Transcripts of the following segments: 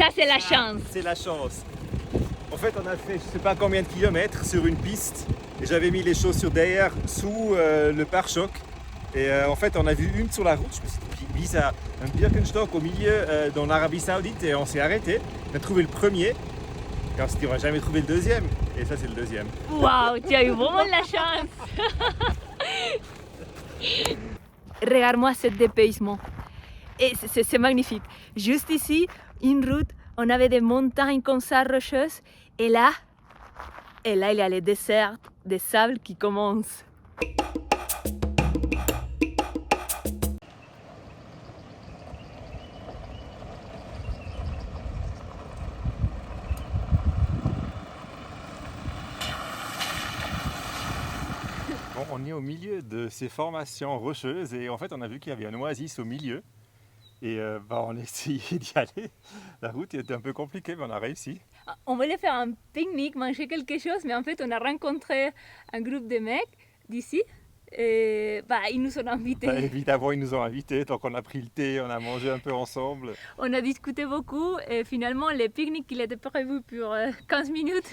Ça, c'est la chance. C'est la chance. En fait, on a fait je sais pas combien de kilomètres sur une piste et j'avais mis les chaussures derrière sous le pare-choc. Et en fait, on a vu une sur la route. Je me suis dit, bizarre, un Birkenstock au milieu dans l'Arabie Saoudite et on s'est arrêté. On a trouvé le premier et on s'est dit, on va jamais trouver le deuxième. Et ça, c'est le deuxième. Waouh, tu as eu vraiment de la chance. Regarde-moi ce dépaysement. Et c'est magnifique. Juste ici, une route, on avait des montagnes comme ça rocheuses. Et là, il y a les déserts, des sables qui commencent. Bon, on est au milieu de ces formations rocheuses et en fait, on a vu qu'il y avait un oasis au milieu. Et on a essayé d'y aller. La route était un peu compliquée, mais on a réussi. On voulait faire un pique-nique, manger quelque chose, mais en fait, on a rencontré un groupe de mecs d'ici. Et ils nous ont invités. Évidemment, ils nous ont invités, donc on a pris le thé, on a mangé un peu ensemble. On a discuté beaucoup et finalement, le pique-nique qui était prévu pour 15 minutes,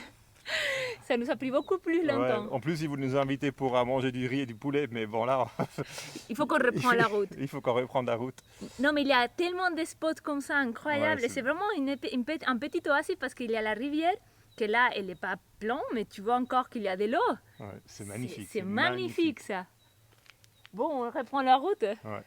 ça nous a pris beaucoup plus longtemps. Ouais, en plus, ils voulaient nous inviter pour manger du riz et du poulet, mais bon là... Il faut qu'on reprenne la route. Il faut qu'on reprenne la route. Non, mais il y a tellement de spots comme ça incroyables. Ouais, et c'est vraiment un petit oasis parce qu'il y a la rivière, que là, elle n'est pas pleine, mais tu vois encore qu'il y a de l'eau. Ouais, c'est magnifique. C'est magnifique ça. Bon, on reprend la route. Ouais.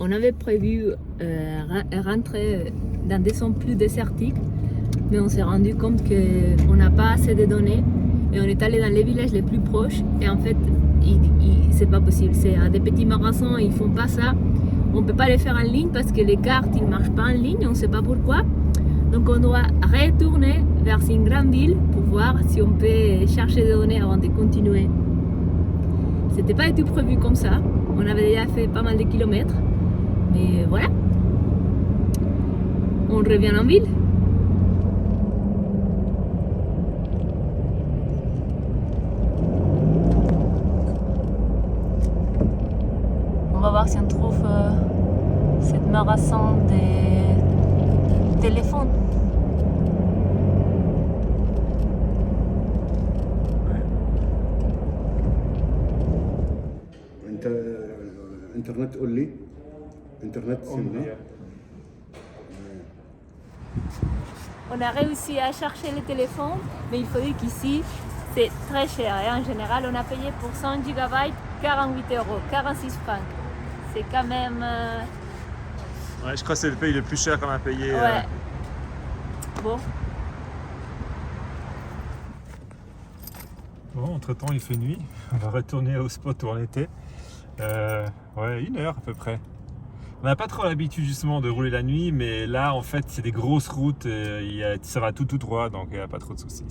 On avait prévu rentrer dans des zones plus désertiques, mais on s'est rendu compte qu'on n'a pas assez de données et on est allé dans les villages les plus proches et en fait, c'est pas possible. C'est des petits magasins, ils font pas ça. On peut pas les faire en ligne parce que les cartes ils marchent pas en ligne, on sait pas pourquoi. Donc on doit retourner vers une grande ville pour voir si on peut chercher des données avant de continuer. C'était pas du tout prévu comme ça. On avait déjà fait pas mal de kilomètres. Mais voilà, on revient en ville. On va voir si on trouve cette magasin de téléphones. Internet only. Internet cellulaire. On a réussi à chercher le téléphone, mais il faut dire qu'ici c'est très cher. Et en général, on a payé pour 100 GB 48 €, 46 francs. C'est quand même. Ouais, je crois que c'est le pays le plus cher qu'on a payé. Ouais. Bon. Bon, entre-temps, il fait nuit. On va retourner au spot où on était. Ouais, 1 heure à peu près. On n'a pas trop l'habitude justement de rouler la nuit, mais là en fait c'est des grosses routes, ça va tout droit, donc il n'y a pas trop de soucis.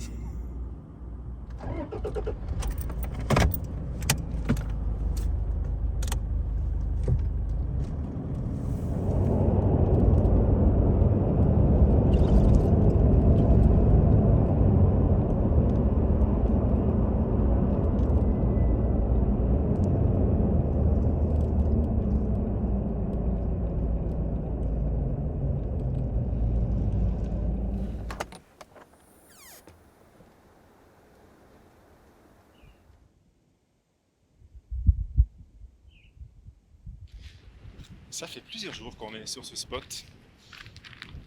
Ça fait plusieurs jours qu'on est sur ce spot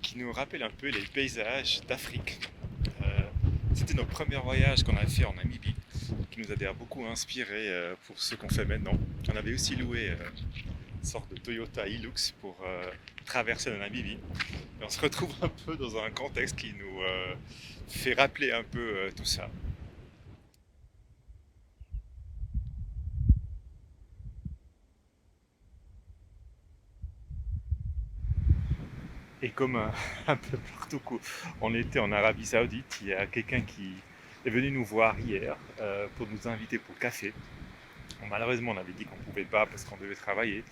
qui nous rappelle un peu les paysages d'Afrique. C'était notre premier voyage qu'on a fait en Namibie, qui nous a d'ailleurs beaucoup inspiré pour ce qu'on fait maintenant. On avait aussi loué une sorte de Toyota Hilux pour traverser la Namibie. Et on se retrouve un peu dans un contexte qui nous fait rappeler un peu tout ça. Et comme un peu partout où on était en Arabie Saoudite, il y a quelqu'un qui est venu nous voir hier pour nous inviter pour le café. Bon, malheureusement, on avait dit qu'on ne pouvait pas parce qu'on devait travailler.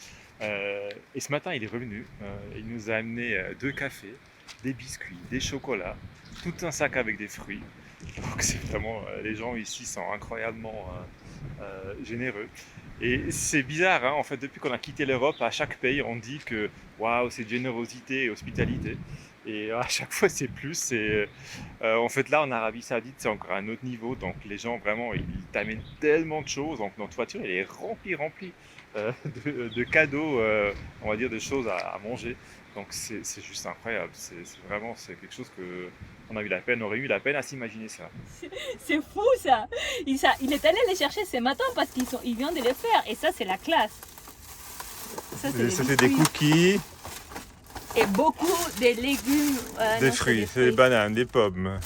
Et ce matin, il est revenu. Il nous a amené 2 cafés, des biscuits, des chocolats, tout un sac avec des fruits. Donc c'est vraiment, les gens ici sont incroyablement généreux. Et c'est bizarre, hein, en fait, depuis qu'on a quitté l'Europe, à chaque pays, on dit que waouh, c'est générosité et hospitalité. Et à chaque fois, c'est plus. Et en fait, là, en Arabie Saoudite, c'est encore un autre niveau. Donc, les gens, vraiment, ils t'amènent tellement de choses. Donc, notre voiture, elle est remplie de cadeaux, on va dire, de choses à manger. Donc, c'est juste incroyable. C'est vraiment, c'est quelque chose que on a eu la peine, on aurait eu la peine à s'imaginer ça. C'est fou ça. Il est allé les chercher ce matin parce qu'il vient de les faire. Et ça, c'est la classe. C'était des cookies. Et beaucoup de légumes. Des fruits, c'est des bananes, des pommes,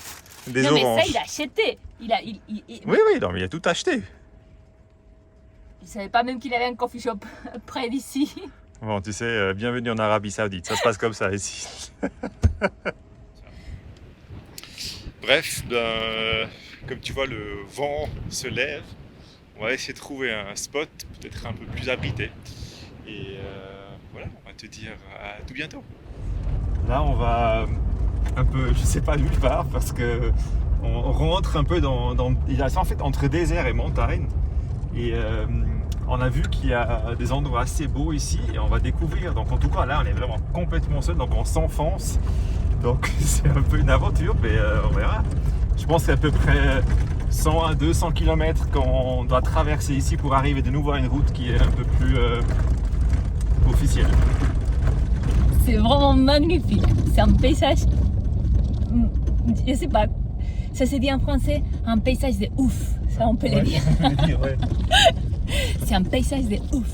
des oranges. Mais ça, il a acheté. Oui, non, mais il a tout acheté. Je ne savais pas même qu'il avait un coffee shop près d'ici. Bon, tu sais, bienvenue en Arabie Saoudite, ça se passe comme ça ici. Bref, comme tu vois, le vent se lève. On va essayer de trouver un spot peut-être un peu plus abrité. Et voilà, on va te dire à tout bientôt. Là, on va un peu, je sais pas nulle part, parce que on rentre un peu en fait entre désert et montagne. Et on a vu qu'il y a des endroits assez beaux ici et on va découvrir. Donc en tout cas, là, on est vraiment complètement seul, donc on s'enfonce. Donc c'est un peu une aventure, mais on verra. Je pense que c'est à peu près 100 à 200 km qu'on doit traverser ici pour arriver de nouveau à une route qui est un peu plus officielle. C'est vraiment magnifique. C'est un paysage, je sais pas, ça se dit en français, un paysage de ouf. Ça, on peut le dire. Ouais. C'est un paysage de ouf.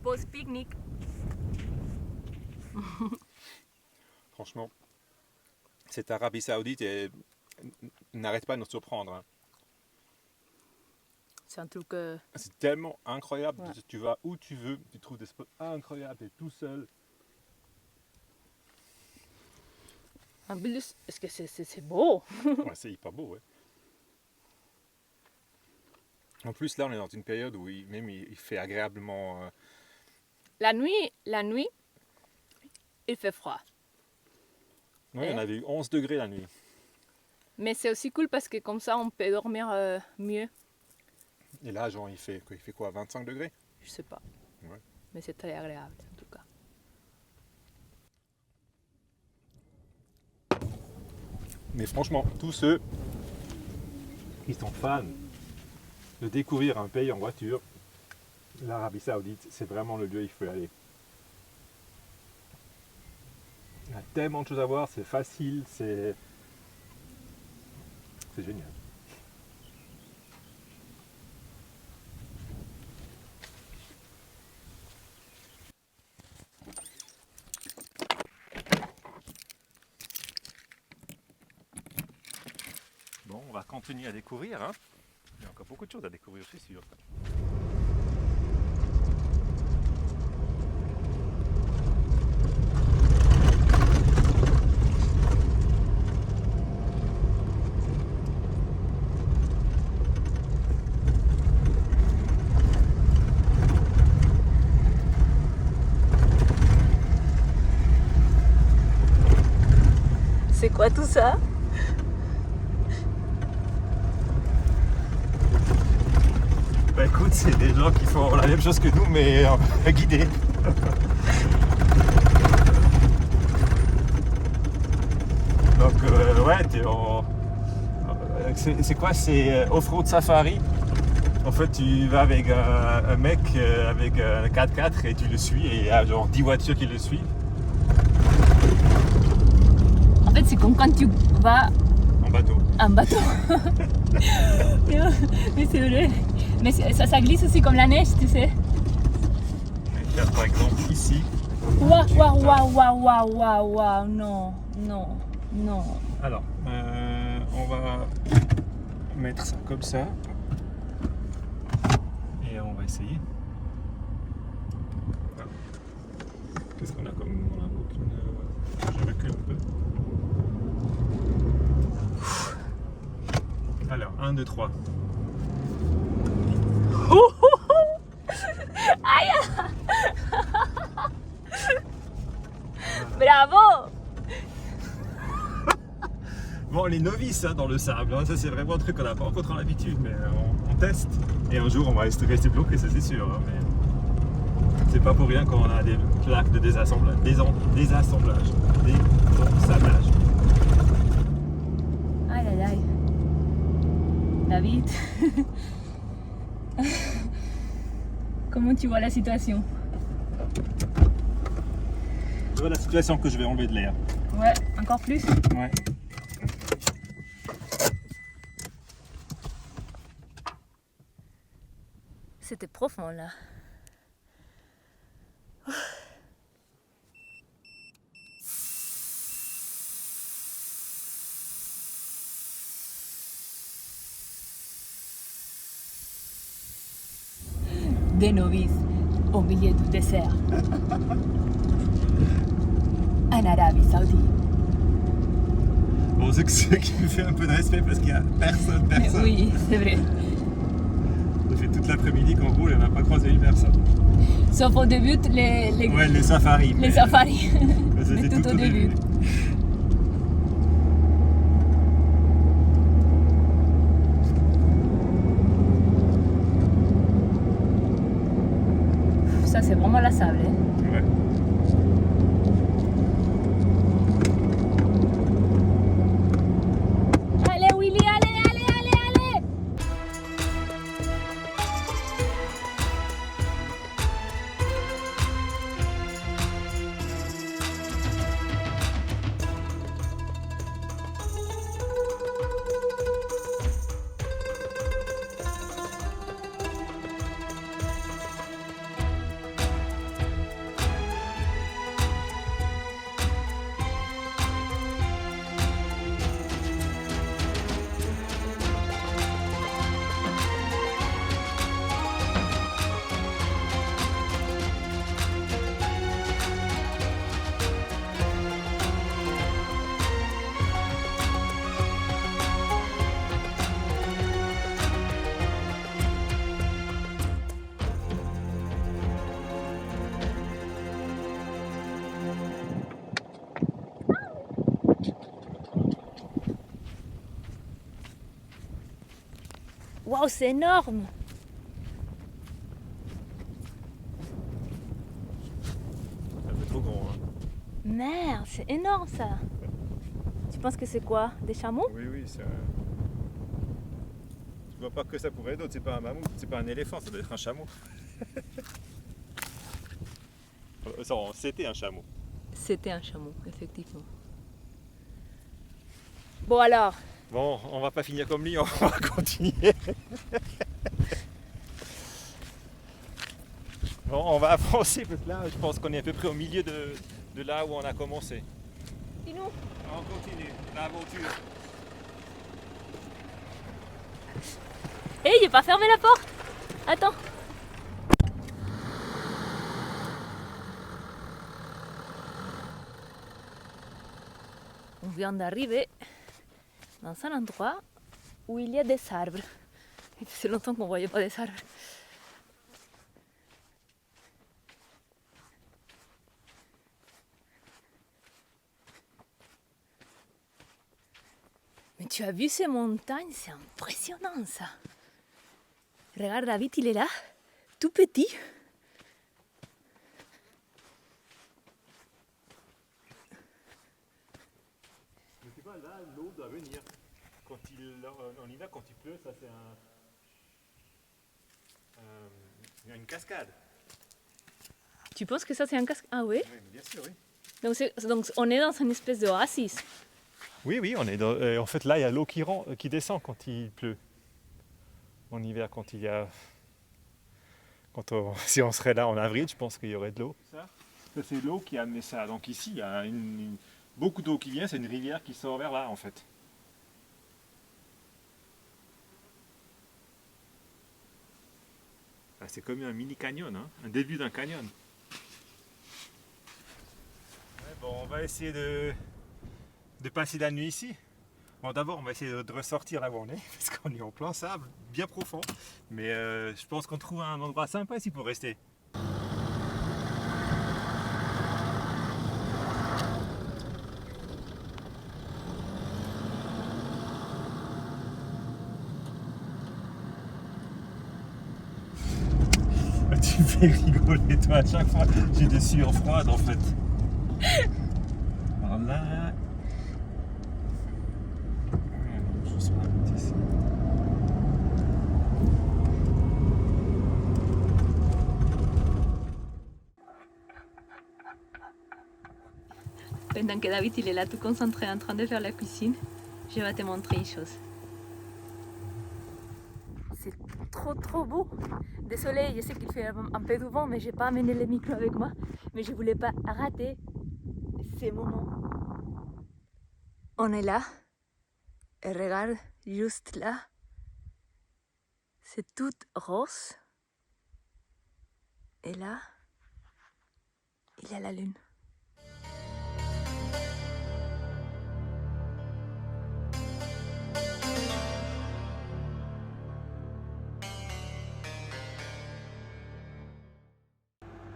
Pause pique-nique. Franchement, cette Arabie Saoudite n'arrête pas de nous surprendre. Hein. C'est un truc. C'est tellement incroyable. Ouais. Tu vas où tu veux, tu trouves des spots incroyables et tout seul. En plus, est-ce que c'est beau? Ouais, c'est hyper beau, ouais. En plus, là, on est dans une période où il fait agréablement. La nuit, il fait froid. Oui, on avait eu 11 degrés la nuit. Mais c'est aussi cool parce que comme ça, on peut dormir mieux. Et là, genre, il fait quoi, 25 degrés? Je sais pas. Ouais. Mais c'est très agréable en tout cas. Mais franchement, tous ceux qui sont fans de découvrir un pays en voiture, l'Arabie Saoudite, c'est vraiment le lieu où il faut y aller. Il y a tellement de choses à voir, c'est facile, c'est génial. on va continuer à découvrir. Hein. Il y a encore beaucoup de choses à découvrir, je suis sûr. C'est quoi tout ça? Bah écoute, c'est des gens qui font la même chose que nous, mais guidés. Donc ouais, t'es en... C'est quoi? C'est off-road safari. En fait, tu vas avec un mec avec un 4x4 et tu le suis, et il y a genre 10 voitures qui le suivent. En fait, c'est comme quand tu vas En bateau. en bateau. Mais c'est vrai. Mais ça glisse aussi comme la neige, tu sais. Regarde par exemple ici. Waouh, waouh, waouh, waouh, waouh, waouh, waouh, non, non, non. Alors, on va mettre ça comme ça. Et on va essayer. Voilà. Qu'est-ce qu'on a comme... On a aucune... Je recule un peu. Alors, 1, 2, 3. Aïe. Bravo. Bon, les novices hein, dans le sable, hein, ça c'est vraiment un truc qu'on n'a pas encore trop l'habitude, mais on teste. Et un jour on va rester bloqué, ça c'est sûr. Hein, mais c'est pas pour rien qu'on a des plaques de désassemblage. Désassemblage. Aïe, aïe, aïe. David. Comment tu vois la situation? Tu vois la situation que je vais enlever de l'air. Ouais, encore plus? Ouais. C'était profond là. Des novices au milieu du désert. En Arabie Saoudite. Bon, c'est ce qui me fait un peu de respect parce qu'il n'y a personne. Oui, c'est vrai. Ça fait toute l'après-midi qu'on roule et on n'a pas croisé une personne. Sauf au début, Ouais, les safaris. les safaris. Mais Mais c'était tout au début. Ça, c'est vraiment la sable. Hein. Ouais. Allez, Willy, allez, allez, allez, allez! Waouh, c'est énorme! C'est un peu trop grand. Hein. Merde, c'est énorme ça! Tu penses que c'est quoi? Des chameaux? Oui, c'est un... Je vois pas que ça pourrait être d'autre, c'est pas un mammouth, c'est pas un éléphant, ça doit être un chameau. C'était un chameau. C'était un chameau, effectivement. Bon alors, Bon, on va pas finir comme lui, on va continuer. Bon, on va avancer parce que là, je pense qu'on est à peu près au milieu de là où on a commencé. dis-nous. On continue l'aventure. Hé, j'ai pas fermé la porte. Attends. On vient d'arriver dans un endroit où il y a des arbres. Il faisait longtemps qu'on ne voyait pas des arbres. Mais tu as vu ces montagnes, c'est impressionnant ça. Regarde, David, il est là, tout petit. Mais tu vois, là, l'eau doit venir. En hiver, quand il pleut, ça c'est une cascade. Tu penses que ça c'est un casque? Ah oui? Oui, bien sûr, oui. Donc on est dans une espèce d'oasis. Oui, oui, on est en fait là, il y a l'eau qui descend quand il pleut. En hiver, si on serait là en avril, je pense qu'il y aurait de l'eau. Ça, c'est l'eau qui a amené ça. Donc ici, il y a beaucoup d'eau qui vient, c'est une rivière qui sort vers là en fait. Ah, c'est comme un mini canyon, hein, un début d'un canyon. Ouais, bon, on va essayer de passer la nuit ici. Bon, d'abord, on va essayer de ressortir là où on est, parce qu'on est en plein sable, bien profond. Mais je pense qu'on trouve un endroit sympa ici pour rester. Tu me fais rigoler, toi, à chaque fois. J'ai des sueurs froides, en fait. Voilà. Pendant que David il est là tout concentré en train de faire la cuisine, je vais te montrer une chose. C'est trop beau. Désolée, je sais qu'il fait un peu de vent, mais j'ai pas amené le micro avec moi. Mais je voulais pas rater ces moments. On est là. Et regarde, juste là. C'est tout rose. Et là, il y a la lune.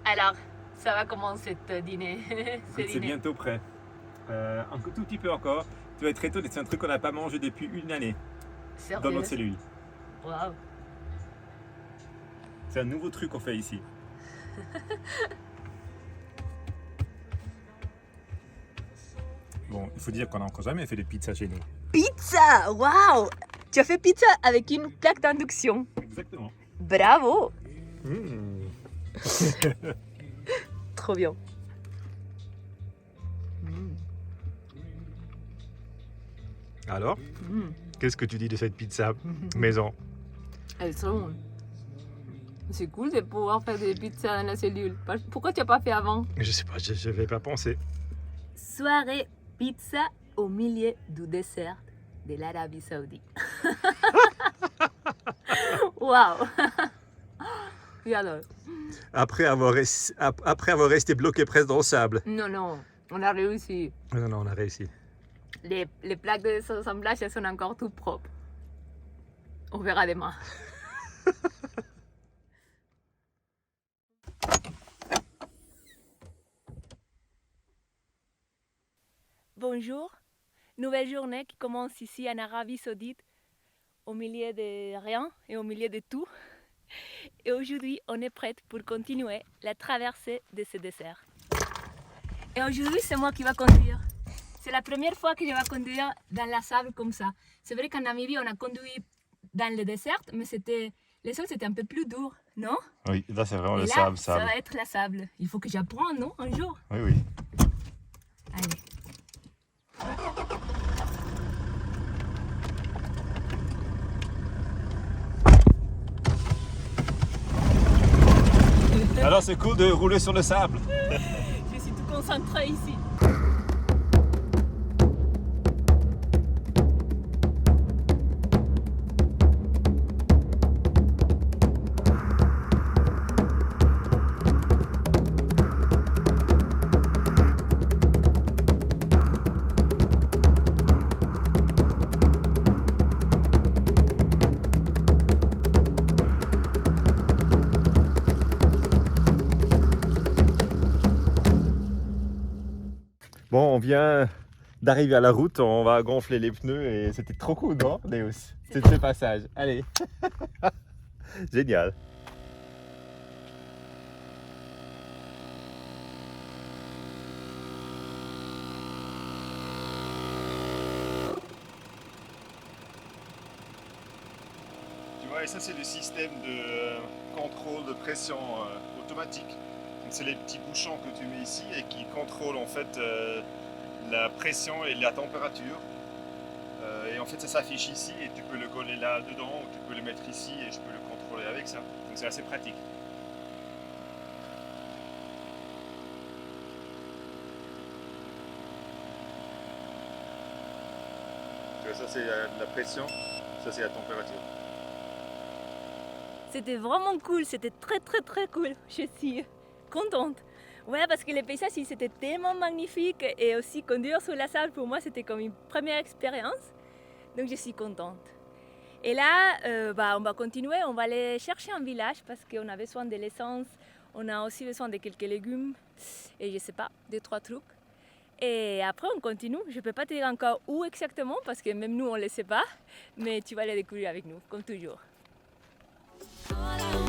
Alors, ça va commencer ce dîner. C'est bientôt prêt. Un tout petit peu encore. Tu vas être étonné, c'est un truc qu'on n'a pas mangé depuis une année. Sérieux? Dans notre cellule. Waouh. C'est un nouveau truc qu'on fait ici. Bon, il faut dire qu'on n'a encore jamais fait de pizza chez nous. Pizza! Waouh! Tu as fait pizza avec une plaque d'induction. Exactement. Bravo! Mmh. Trop bien. Alors, qu'est-ce que tu dis de cette pizza maison? Elles sont. C'est cool de pouvoir faire des pizzas dans la cellule. Pourquoi tu n'as pas fait avant? Je sais pas, je vais pas penser. Soirée pizza au milieu du désert de l'Arabie Saoudite. Waouh! J'adore. Après avoir resté bloqué presque dans le sable. Non, on a réussi. Non, on a réussi. Les plaques de assemblage, elles sont encore toutes propres. On verra demain. Bonjour, nouvelle journée qui commence ici en Arabie Saoudite, au milieu de rien et au milieu de tout. Et aujourd'hui, on est prête pour continuer la traversée de ce désert. Et aujourd'hui, c'est moi qui vais conduire. C'est la première fois que je vais conduire dans la sable comme ça. C'est vrai qu'en Namibie, on a conduit dans le désert, mais le sol c'était un peu plus dur, non? Oui, là c'est vraiment Et le là, sable. ça va être la sable. Il faut que j'apprenne, non? Un jour. Oui. Allez. Alors c'est cool de rouler sur le sable. Je suis tout concentrée ici. Bon, on vient d'arriver à la route, on va gonfler les pneus et c'était trop cool, non, Deus? C'est ce passage. Allez. Génial. Tu vois, et ça c'est le système de contrôle de pression automatique. Donc c'est les petits bouchons que tu mets ici et qui contrôlent en fait la pression et la température. Et en fait ça s'affiche ici et tu peux le coller là dedans ou tu peux le mettre ici et je peux le contrôler avec ça. Donc c'est assez pratique. Tu vois, ça c'est la pression, ça c'est la température. C'était vraiment cool, c'était très cool. Je suis contente. Ouais, parce que les paysages, c'était tellement magnifique et aussi conduire sur la sable, pour moi, c'était comme une première expérience. Donc je suis contente. Et là, on va continuer, on va aller chercher un village parce qu'on a besoin de l'essence, on a aussi besoin de quelques légumes et je sais pas, 2-3 trucs. Et après, on continue. Je ne peux pas te dire encore où exactement parce que même nous, on ne le sait pas, mais tu vas le découvrir avec nous, comme toujours. All I